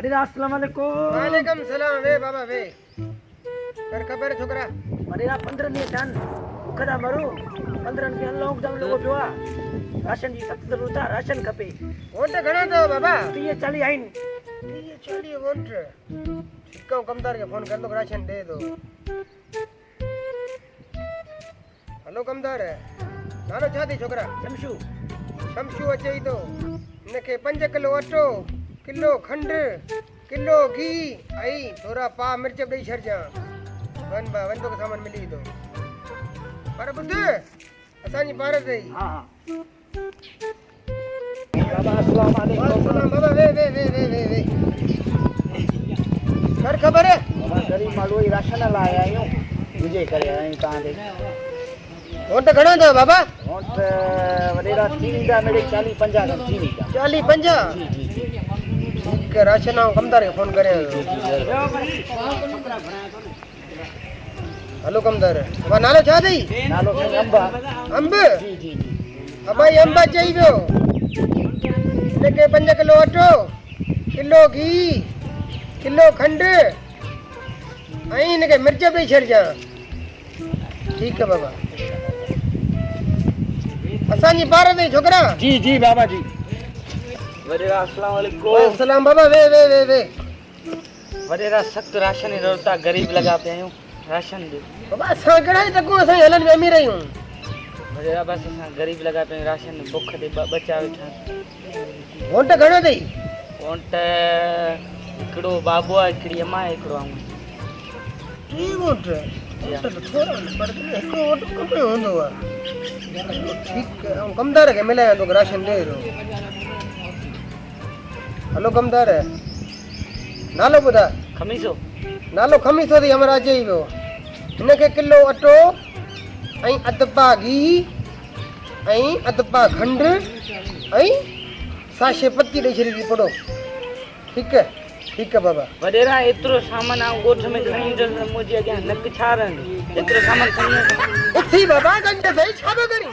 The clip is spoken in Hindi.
वॾेरा अस्सलाम वालेकुम। वालेकुम सलाम। वे बाबा वे कर खबर छोकरा। वॾेरा 15 ॾींहं थिया आहिनि बुख था मरूं। 15 ॾींहं लॉकडाउन लॻो पियो आहे। राशन जी सख़्त ज़रूरत आहे। राशन खपे। वोट घणा अथव बाबा? 30-40 आहिनि। 30-40 वोट। ठीकु आहे, कमदार खे फोन कर दो, राशन दे दो। हेलो कमदार, नालो छा थी छोकरा? शमशू। शमशू अचे थो। हिनखे 5 किलो अटो, किलो खंड, किलो घी ऐं थोरा पाव मिर्च ॾेई छॾिजां। वन बा वन तो सामान मिली थो। पर ॿुध, असांजी भारत ई। हा हा बाबा अस्सलाम वालेकुम। सलाम बाबा। वे वे वे वे वे वे कर खबर है? बाबा गरीब माण्हू ई राशन लाइ आया आहियूं। मुंहिंजे करे आया आहियूं तव्हां ॾे। वोट घणा अथव बाबा? वोट वॾेरा थी वेंदा मिड़ई 40-50 खनि थी वेंदा। 40-50। ठीक है, राशन आऊं कमदार खे फोन करे। हेलो कमदार, बाबा नालो छा अथई? नालो साईं अंब। अंब? जी जी जी। अबाई अंब अचई पियो। हिनखे 5 किलो अटो, किलो घी, किलो खंड ऐं हिनखे मिर्च ॾेई छॾिजां। ठीकु आहे बाबा। असांजी भारत जी छोकरा। जी जी बाबा जी। वॾेरा अस्सलाम वालेकुम। सलाम बाबा। वे वे वे वे वॾेरा सख़्त राशन जी ज़रूरत आहे। गरीब लॻा पिया आहियूं। राशन ॾियो बाबा। असां कहिड़ा ई तकूं, असां हलनि में अमीर आहियूं। वॾेरा बसि असां गरीब लॻा पिया आहियूं। राशन बुख ते बचा वेठा। वोट घणो अथई? वोट हिकिड़ो बाबू आहे, हिकिड़ी अम्मा आहे, हिकिड़ो आऊं। 3 वोट। वोट त थोरा आहिनि, पर हिकिड़ो वोट खपे हूंदो आहे। ठीकु आहे, ऐं कमदार खे मिलायां थो, राशन ॾे थो। हलो कमदार, नालो ॿुधा? खमीसो। नालो खमीसो थी हमरा अचे ई पियो। हिनखे किलो अटो ऐं अधु पा घी ऐं अधु पा खंड ऐं साशे पती ॾेई छॾी थी पड़ो। ठीकु आहे? ठीकु आहे बाबा। वॾेरा एतिरो सामान आऊं ॻोठ में खणी ईंदुसि, मुंहिंजे अॻियां नक छा रहंदी। एतिरो सामान खणी उथी बाबा, गंज सही छा पियो करी?